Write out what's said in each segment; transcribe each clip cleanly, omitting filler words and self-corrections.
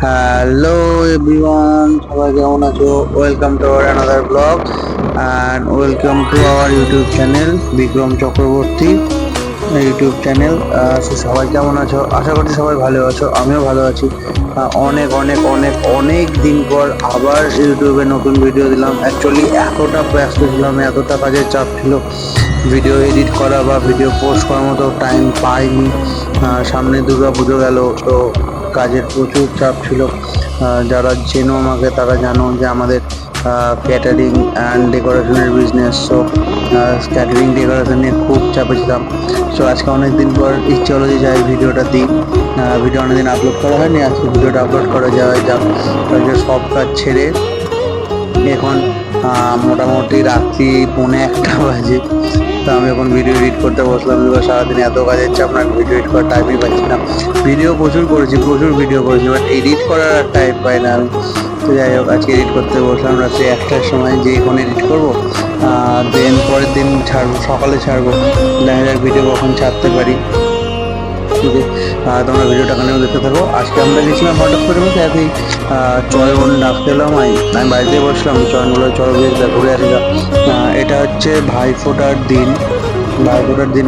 Hello everyone, সবাই কেমন আছো? Welcome to our another blog and welcome to our YouTube channel Bikram Chakraborty YouTube channel. সবাই কেমন আছো? আশা করছি সবাই ভালো আছো, আমিও ভালো আছি। অনেক অনেক অনেক অনেক দিন পর আবার ইউটিউবে নতুন ভিডিও দিলাম। অ্যাকচুয়ালি এতটা ব্যস্ত ছিলাম, এতটা কাজের চাপ ছিল, ভিডিও এডিট করা বা ভিডিও পোস্ট করার মতো টাইম পাইনি। সামনে দুর্গা পুজো গেল, তো কাজের প্রচুর চাপ ছিল। যারা চেনো আমাকে তারা জানো যে আমাদের ক্যাটারিং অ্যান্ড ডেকোরেশনের বিজনেস। সো ক্যাটারিং ডেকোরেশন নিয়ে খুব চাপে ছিলাম। সো আজকে অনেকদিন পর ইচ্ছে হলো যে যাই ভিডিওটা দিই। ভিডিও অনেকদিন আপলোড করা হয়নি, আজকে ভিডিওটা আপলোড করা যাক। সব কাজ ছেড়ে এখন মোটামুটি রাত্রি 1:45 বাজে। তো আমি এখন ভিডিও এডিট করতে বসলাম, বিকজ সারাদিন এত কাজের চাপ না, ভিডিও এডিট করার টাইমই পাচ্ছি না। ভিডিও প্রচুর করেছি, প্রচুর ভিডিও করেছি, বাট এডিট করার আর টাইম পাই না আমি। তো যাই হোক, আজকে এডিট করতে বসলাম রাত্রি 1টার সময়, যে এখন এডিট করবো, দেন পরের দিন ছাড়বো, সকালে ছাড়বো। দেখা যাক ভিডিও কখন ছাড়তে পারি। তোমরা ভিডিওটা কানেও দেখতে থাকো। আজকে আমরা গেছিলাম হঠাৎ করে, বলতে একই চয়ন ডাকতে এলাম। আমি বাড়িতে বসলাম, চয়ন বলে চলো বেশ ঘুরে আসি। এটা হচ্ছে ভাইফোঁটার দিন,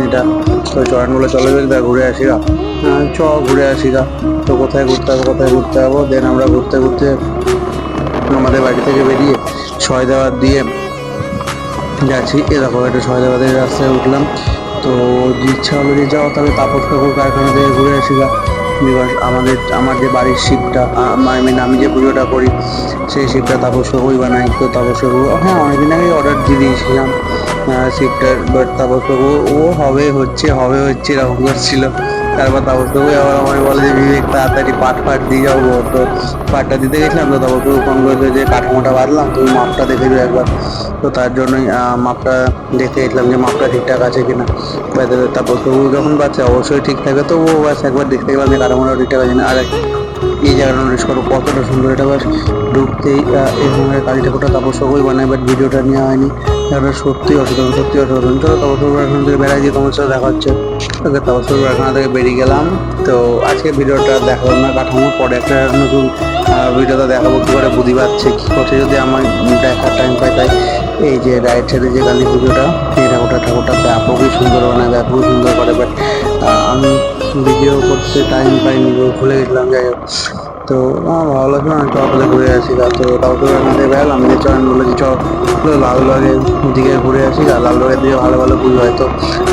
এটা। তো চয়ন বলে চলো বেশ ঘুরে আসি গা। ঘুরে আসি গা। তো কোথায় ঘুরতে যাবো? দেন আমরা ঘুরতে ঘুরতে আমাদের বাড়ি থেকে বেরিয়ে সয়দাবাদ দিয়ে যাচ্ছি। এরকম একটা সয়দাবাদের রাস্তায় উঠলাম। তো ইচ্ছা হলো যে যাও তাহলে তাপস কাকুর কারখানা থেকে ঘুরে আসি গা। বিকজ আমার যে বাড়ির শিবটা, আমি যে পুজোটা করি, সেই শিবটা তাপস কাকুই বানাই। তো তাপস কাকু, হ্যাঁ, অনেকদিন আগে অর্ডার দিয়ে দিয়েছিলাম শিবটার, বাট তাপস কাকু হচ্ছে এরকম করছিল। তারপর তাপস কাকু আবার আমায় বলে যে বিবেক তাড়াতাড়ি পাট দিয়ে যাবো। তো পাটটা দিতে গেছিলাম, তো তাপস কাকু ফোন করেছে যে কাঠামোটা বাঁধলাম, তুমি মাপটা দেখে দিও একবার। তো তার জন্যই মাপটা দেখতে গেছিলাম যে মাপটা ঠিকঠাক আছে কিনা। তারপর তো যখন বাচ্চা অবশ্যই ঠিক থাকে, তো ও বাস একবার দেখতে গেলাম যে কাঠামোটা ঠিকঠাক আছে না। আর এই জায়গাটা নোটিস করো কতটা সুন্দর, এটা বাস ঢুকতেই এই রকমের কালী ঠাকুরটা তাপস কাকুই বানায়, বাট ভিডিওটা নেওয়া হয়নি। জায়গাটা সত্যি অসাধারণ। চলো তাপস কাকুর কারখানা থেকে বেড়াই দিয়ে তোমার সাথে দেখা হচ্ছে। ওকে, তাপস কাকুর কারখানা থেকে বেরিয়ে গেলাম। তো আজকে ভিডিওটা দেখালাম না কাঠামো, পরে একটা নতুন ভিডিওটা দেখাবো কি করে বুদ্ধি পাচ্ছে কি করছে, যদি আমার দেখার টাইম পাই। তাই এই যে রাইট সাইডে যে কালী পুজোটা, এই ঠাকুরটা ব্যাপকই সুন্দর বানায়, ব্যাপকই সুন্দর করে, বাট আমি ভিডিও করতে টাইম পাইনি, ভুলে গেছিলাম। যাই হোক, তো আমার ভালো লাগলো না, তাহলে ঘুরে আসি গা। তো তারপরে আমাদের বেড়ালাম, যে চয়ন বলেছি চল লালবাগের দিকে ঘুরে আসি গা। লালবাগের দিকে ভালো ভালো পুজো হয়। তো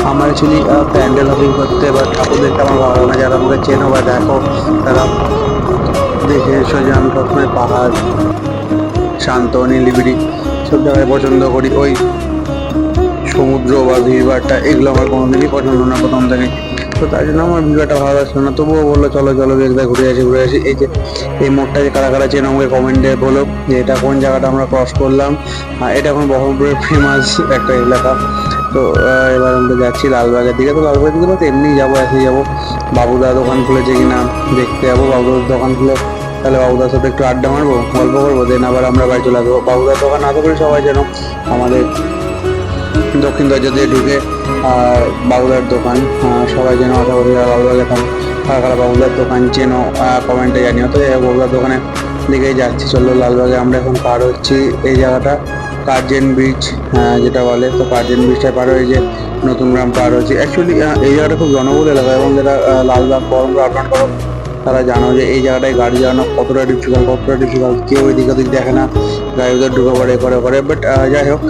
আমার অ্যাকচুয়ালি প্যান্ডেল হপিং করতে বা ঠাকুর দেখতে আমার ভালো লাগে না। যারা আমাকে চেনো বা দেখো তারা দেখে এসো যে আমি সবসময় পাহাড়, শান্ত নিলিবিলি সব জায়গায় পছন্দ করি। ওই সমুদ্র বা ভিড়ভাড়টা এগুলো আমার কোনোদিনই পছন্দ না প্রথম থেকে। তো তাই জন্য আমার ভিডিওটা ভালো লাগছিল না, তবুও বললো চলো বেগদা ঘুরে আসি। এই যে এই মোড়টা যে কারা চেনো আমাকে কমেন্টে বলো যে এটা কোন জায়গাটা আমরা ক্রস করলাম। এটা এখন বহরমপুরের ফেমাস একটা এলাকা। তো এবার আমরা যাচ্ছি লালবাগের দিকে। তো লালবাগের দিকে তো এমনি যাবো, এসে যাবো। বাবুদা দোকান খুলেছে কিনা দেখতে যাবো। বাবুদার দোকান খুলে তাহলে বাবুদার সাথে একটু আড্ডা মারবো, গল্প করবো, দেন আবার আমরা বাড়ি চলে আসবো। বাবুদার দোকান আশা করি সবাই যেন আমাদের দক্ষিণ দরজা দিয়ে ঢুকে বাবুদার দোকান, সবাই যেন আশা করি লালবাগে থাকে। কারা বাবুদার দোকান চেন কমেন্টে জানিও। তো বাবুদার দোকানের দিকেই যাচ্ছি। চলো লালবাগে আমরা এখন পার হচ্ছি এই জায়গাটা কার্জন ব্রিজ যেটা বলে। তো কার্জন ব্রিজটা পার হয়ে যে নতুন গ্রাম পার হচ্ছে। অ্যাকচুয়ালি এই জায়গাটা খুব জনবহুল এলাকা, এবং যারা লালবাগ বহরমপুর আপ ডাউন করো তারা জানো যে এই জায়গাটায় গাড়ি চালানো কতটা ডিফিকাল্ট। কেউ এদিক ওদিক দেখে না, গাড়ি ওদের ঢুকে পড়ে। বাট যাই হোক,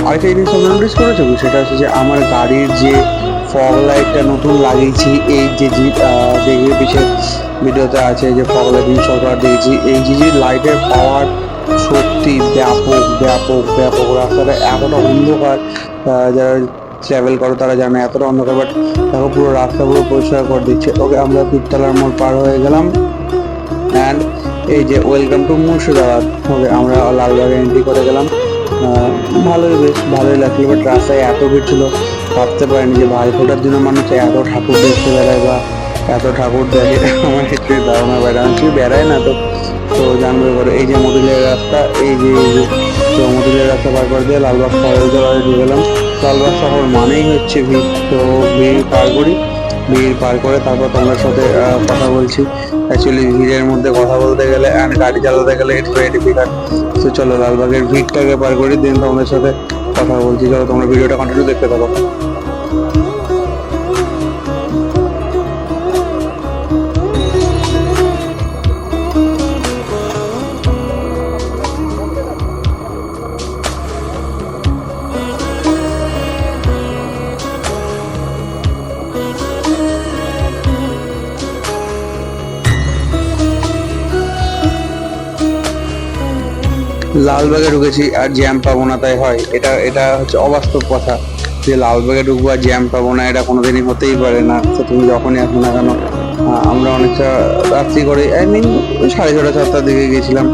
আরেকটা জিনিস তোমরা নোটিস করেছো, সেটা হচ্ছে যে আমার গাড়ির যে ফগ লাইটটা নতুন লাগিয়েছি, এই যে দেখবে পিছিয়ে ভিডিওতে আছে যে ফগ লাইট সরকার দিয়েছি, এই যে লাইটের পাওয়ার সত্যি ব্যাপক। রাস্তাটা এতটা অন্ধকার, যারা ট্রাভেল করো তারা জানে এতটা অন্ধকার, বাট দেখো পুরো রাস্তা পুরো পরিষ্কার করে দিচ্ছে। ওকে, আমরা পিকতলার মোড় পার হয়ে গেলাম অ্যান্ড এই যে ওয়েলকাম টু মুর্শিদাবাদ। ওকে, আমরা লালবাগে এন্ট্রি করে গেলাম। বেশ ভালোই লাগছিল, বাট রাস্তায় এত ভিড় ছিল, ভাবতে পারিনি যে ভাইফোঁটার দিনে মানুষ এত ঠাকুর দেখতে বেড়ায় বা এত ঠাকুর দেখে। আমার ক্ষেত্রে ধারণা বেড়ায়, আমি বেড়ায় না তো তো জানবে করে। এই যে মতিলের রাস্তা, এই যে তো মতিলের রাস্তা পার দিয়ে লালবাগ শহরে ঢুকে গেলাম। লালবাগ শহর মানেই হচ্ছে ভিড়, তো ভিড় পার করি। ভিড় পার করে তারপর তোমাদের সাথে কথা বলছি। অ্যাকচুয়ালি ভিড়ের মধ্যে কথা বলতে গেলে অ্যান্ড গাড়ি চালাতে গেলে ইটস ভেরি ডিফিকাল্ট। তো চলো লালবাগের ভিড়টাকে পার করি, দিন তোমাদের সাথে কথা বলছি। চলো তোমরা ভিডিওটা কন্টিনিউ দেখতে থাকো। লালবাগে ঢুকেছি আর জ্যাম পাবো না তাই হয়? এটা এটা হচ্ছে অবাস্তব কথা যে লালবাগে ঢুকবো আর জ্যাম পাবো না, এটা কোনোদিনই হতেই পারে না। তো তুমি যখনই আসো না কেন, আমরা অনেকটা রাত্রি করে আই মিন 6:30-7টার দিকে গেছিলাম,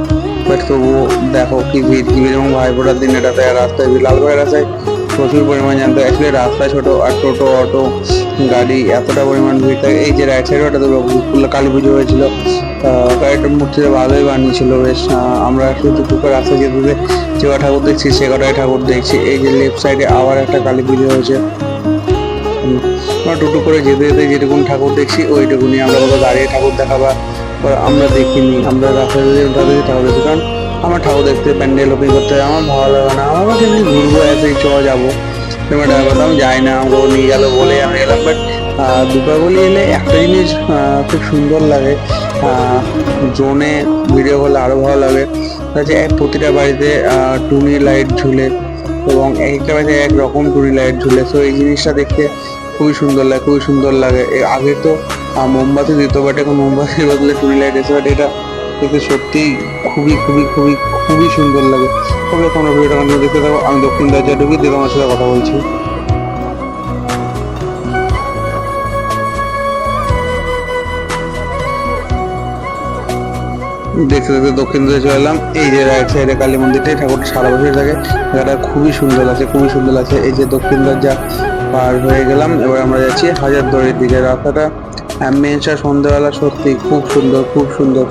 বাট তবুও দেখো কি ভিড় কি ভিড়। এবং ভাইফোঁটার দিন এটাতে রাস্তায় লালবাগের রাস্তায় প্রচুর পরিমাণ জানতো। অ্যাকচুয়ালি রাস্তা ছোট আর টোটো অটো গাড়ি এতটা পরিমাণ ভিড় থাকে। এই যে রাইট সাইডে ওটা তো কালী পুজো হয়েছিল, গাড়িটার মূর্তিটা ভালোই বানিয়েছিল বেশ। আমরা শুধু টুকু রাস্তা যেতে যে কটা ঠাকুর দেখছি সে কটাই ঠাকুর দেখছি। এই যে লেফট সাইডে আবার একটা কালী পুজো হয়েছে। আমরা টুকু করে যেতে যেতে যেটুকুন ঠাকুর দেখছি ওইটুকুনি, আমরা কোথাও দাঁড়িয়ে ঠাকুর দেখা বা আমরা দেখিনি। আমরা রাস্তায় ঠাকুর দেখছি, কারণ আমার ঠাকুর দেখতে প্যান্ডেল ওপেন করতে আমার ভালো লাগে না। আমার কাছে এমনি ঘুরবো এসে যাবো আমি যাই না, আমাকে নিয়ে গেল বলে আমি গেলাম। বাট দীপাবলি এলে একটা জিনিস খুব সুন্দর লাগে, ড্রোনে ভিডিও করলে আরো ভালো লাগে। হচ্ছে প্রতিটা বাড়িতে টুনি লাইট ঝুলে এবং এক একটা বাড়িতে এক রকম টুনি লাইট ঝুলে। তো এই জিনিসটা দেখতে খুবই সুন্দর লাগে, খুবই সুন্দর লাগে। আগে তো মোমবাতি দিত, বাট এখন মোমবাতির বদলে টুনি লাইট এসে, বাট এটা দেখতে সত্যি খুবই খুবই খুবই খুবই সুন্দর লাগে। তবে তোমরা ভিডিওটা কন্টিনিউ দেখতে থাকো। আমি দক্ষিণ দরজা ঢুকি দিয়ে তোমার সাথে কথা বলছি। দেখতে দেখতে দক্ষিণ দিকে চলে এলাম। এই যে রাইট সাইডে কালী মন্দিরটাই ঠাকুরটা সারা বছর থাকে, জায়গাটা খুবই সুন্দর আছে, খুবই সুন্দর আছে। এই যে দক্ষিণ দরজা পার হয়ে গেলাম, এবার আমরা যাচ্ছি হাজারদুয়ারির দিকে। রাস্তাটা অ্যাম্বিয়েন্সটা সন্ধ্যাবেলা সত্যি খুব সুন্দর, খুব সুন্দর।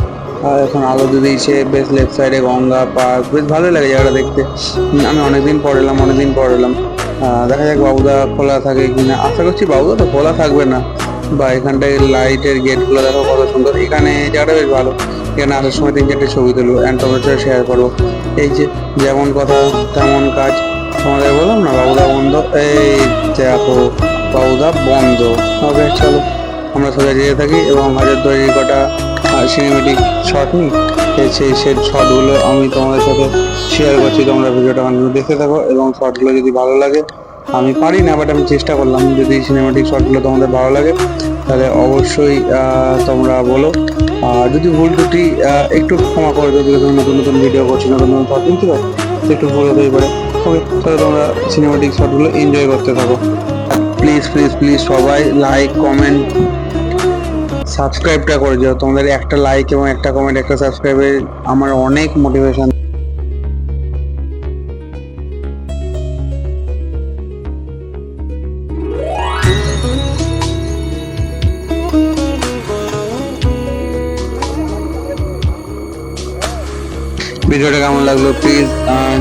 আর এখন আলো দিয়ে দিয়েছে বেশ। লেফট সাইডে গঙ্গা পার্ক, বেশ ভালোই লাগে জায়গাটা দেখতে। আমি অনেকদিন পর এলাম। দেখা যাক বাবুদা খোলা থাকে কিনা। আশা করছি বাবুদা তো খোলা থাকবে না। বা এখানটায় লাইটের গেটগুলো দেখো কত সুন্দর। এখানে জায়গাটা বেশ ভালো। এখানে আসার সময় 3-4টে ছবি তুলবো অ্যান্ড তোমার সাথে শেয়ার করবো। এই যে যেমন কথা তেমন কাজ, তোমাদের বললাম না বাবুদা বন্ধ। এই দেখো বাবুদা বন্ধ। ওকে চলো আমরা সোজা যেতে থাকি এবং হাজারদুয়ারির কটা সিনেমেটিক শট নিই। সেই শটগুলো আমি তোমাদের সাথে শেয়ার করছি। তোমরা ভিডিওটা কন্টিনিউ দেখতে থাকো এবং শটগুলো যদি ভালো লাগে, আমি পারি না বাট আমি চেষ্টা করলাম, যদি সিনেমেটিক শটগুলো তোমাদের ভালো লাগে তাহলে অবশ্যই তোমরা বলো। আর যদি ভুল ত্রুটি একটু ক্ষমা করে দেবো, যদি তুমি নতুন নতুন ভিডিও করছি, নতুন নতুন শট নিতে পারো, একটু ভুল হতেই পারে। ওকে তাহলে তোমরা সিনেমেটিক শটগুলো এনজয় করতে থাকো। প্লিজ প্লিজ প্লিজ সবাই লাইক কমেন্ট সাবস্ক্রাইবটা করে যাও। তোমাদের একটা লাইক এবং একটা কমেন্ট একটা সাবস্ক্রাইবে আমার অনেক মোটিভেশন। ভিডিওটা কেমন লাগলো প্লিজ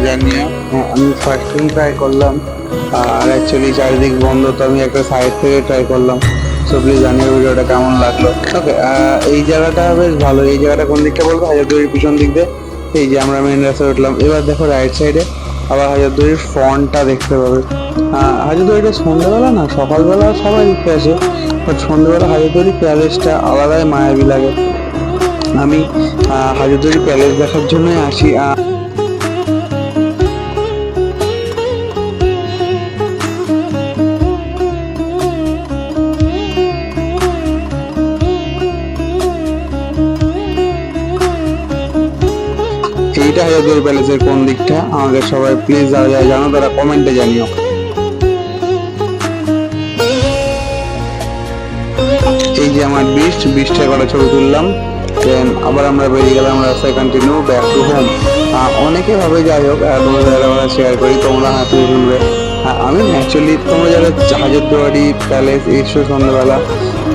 জানিও। আমি ফার্স্ট টাইম ট্রাই করলাম আর অ্যাকচুয়ালি চারিদিক বন্ধ, তো আমি একটা সাইড থেকে ট্রাই করলাম। সো প্লিজ জানিও ভিডিওটা কেমন লাগলো। ওকে এই জায়গাটা বেশ ভালো। এই জায়গাটা কোন দিকটা বলবো? হাজারদুয়ারির পিছন দিক দিয়ে। এই যে আমরা মেন রাস্তায় উঠলাম, এবার দেখো রাইট সাইডে আবার হাজারদুয়ারির ফ্রন্টটা দেখতে পাবে। হাজারদুয়ারিটা সন্ধ্যাবেলা না সকালবেলা সবাই দেখতে আসে, বাট সন্ধ্যাবেলা হাজারদুয়ারি প্যালেসটা আলাদাই মায়াবী লাগে। আমি হাজারদুয়ারি প্যালেস দেখার জন্যই আসি। এইটা হাজারদুয়ারি প্যালেসের কোন দিকটা আমাদের সবাই প্লিজ যারা যারা জানো তারা কমেন্টে জানিও। এই যে আমার বিচটা কটা ছবি তুললাম, দেন আবার আমরা বেরিয়ে গেলাম রাস্তায় কন্টিনিউ ব্যাক টু হোম। অনেকে ভাবে যাই হোক তোমাদের আমরা শেয়ার করি, তোমরা হাতে শুনবে। আমি অ্যাকচুয়ালি তোমরা যারা হাজারদুয়ারি প্যালেস এসো সন্ধ্যাবেলা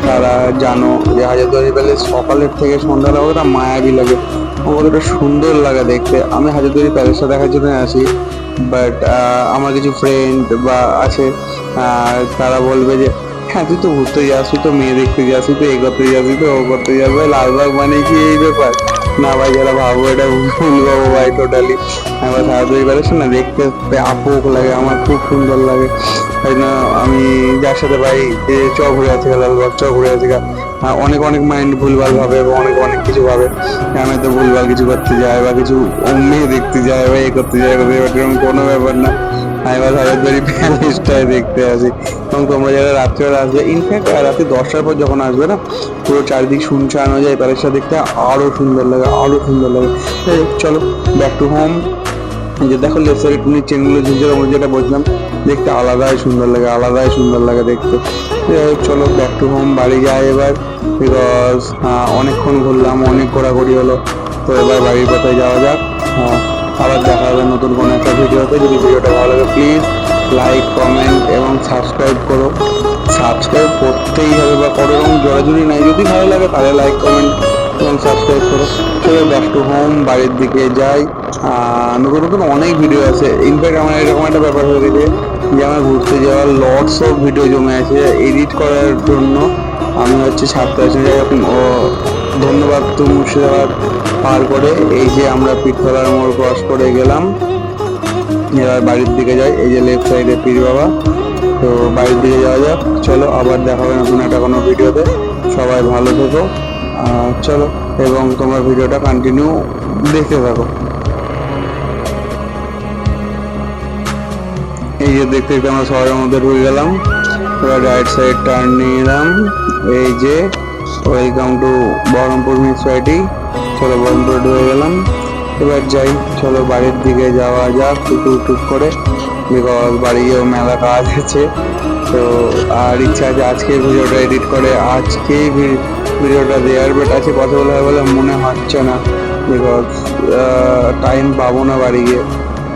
তারা জানো যে হাজারদুয়ারি প্যালেস সকালের থেকে সন্ধ্যাবেলা কতটা মায়াবী লাগে, কতটা সুন্দর লাগে দেখতে। আমি হাজারদুয়ারি প্যালেসটা দেখার জন্য আসি, বাট আমার কিছু ফ্রেন্ড বা আছে তারা বলবে যে হ্যাঁ তুই তো ঘুরতে যাস, তুই তো মেয়ে দেখতে যাস, তুই তো এ করতে যাস, তুই তো ও করতে যাস ভাই। লালবাগ মানে কি এই ব্যাপার? না ভাই, যারা ভাবো এটা ভুল ভাবো ভাই টোটালি। আমার তাড়াতাড়ি বেড়াচ্ছে না, দেখতে আপক লাগে, আমার খুব সুন্দর লাগে। তাই না আমি যার সাথে ভাই যে চ ঘুরে আছে লালবাগ, চ ঘুরে আছে অনেক অনেক মাইন্ড ভুলভাল ভাবে এবং অনেক অনেক কিছু ভাবে। আমি তো ভুলভাল কিছু করতে যাই বা কিছু মেয়ে দেখতে যাই বা এ করতে যাই, এরকম কোনো ব্যাপার না। আমি এবার হাজারদুয়ারি প্যালেসটায় দেখতে আসি। এবং তোমরা যারা রাত্রেবেলা আসবে, ইনফ্যাক্ট রাত্রি 10টার পর যখন আসবে না, পুরো চারিদিক শুনশান হয়ে যায়, প্যালেসটা দেখতে আরো সুন্দর লাগে, আরো সুন্দর লাগে। চলো ব্যাক টু হোম। যে দেখো লেফট সাইডে টুনির চেনগুলো ঝুলছে, আমরা যেটা বলছিলাম, দেখতে আলাদাই সুন্দর লাগে, আলাদাই সুন্দর লাগে দেখতে। চলো ব্যাক টু হোম, বাড়ি যাই এবার। বিকজ অনেকক্ষণ ঘুরলাম, অনেক ঘোরাঘুরি হলো, তো এবার বাড়ির পথে যাওয়া যাক। আবার দেখা হবে নতুন কোনো একটা ভিডিওতে। যদি ভিডিওটা ভালো লাগে প্লিজ লাইক, কমেন্ট এবং সাবস্ক্রাইব করো। সাবস্ক্রাইব করতেই হবে বা করো, এবং জোরাজুরি নাই, যদি ভালো লাগে তাহলে লাইক, কমেন্ট এবং সাবস্ক্রাইব করো। চলো ব্যাক টু হোম, বাড়ির দিকে যাই। নতুন নতুন অনেক ভিডিও আছে। ইনফ্যাক্ট আমার এরকম একটা ব্যাপার হয়ে গেছে যে আমার ঘুরতে যাওয়ার লটস অফ ভিডিও জমে আছে এডিট করার জন্য। আমি হচ্ছে ছাড়তে আসছি। ধন্যবাদ। তো মুর্শিদাবাদ পার করে এই যে আমরা পিঠতলার মোড় ক্রস করে গেলাম, এবার বাড়ির দিকে যাই। এই যে লেফট সাইডে পীর বাবা, তো বাড়ির দিকে যাওয়া যাক। চলো আবার দেখা হবে নতুন একটা কোনো ভিডিওতে। সবাই ভালো থেকো। চলো, এবং তোমরা ভিডিওটা কন্টিনিউ দেখতে থাকো। এই যে দেখতে দেখতে আমরা শহরের মধ্যে ঢুকে গেলাম। এবার রাইট সাইড টার্ন নিলাম। এই যে ওয়েলকাম টু বহরমপুর মিউনিসিপালিটি। চলো বহরমপুরে ঢুকে গেলাম। এবার যাই, চলো বাড়ির দিকে যাওয়া যাক টুক করে, বিকজ বাড়ি গিয়েও মেলা কাজ আছে। তো আর ইচ্ছা আছে আজকে ভিডিওটা এডিট করে আজকেই ভিডিওটা দেওয়ার, বাট আজকে পসিবল হয় বলে মনে হচ্ছে না, বিকজ টাইম পাবো না বাড়ি গিয়ে।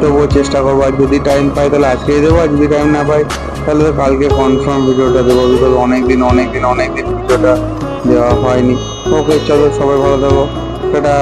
তবুও চেষ্টা করবো, আর যদি টাইম পাই তাহলে আজকেই দেবো, আর যদি টাইম না পাই তাহলে তো কালকে কনফার্ম ভিডিওটা দেবো, বিকজ অনেকদিন ভিডিওটা দেওয়া হয়নি। ওকে চলো, সবাই ভালো থাকো, টাটা।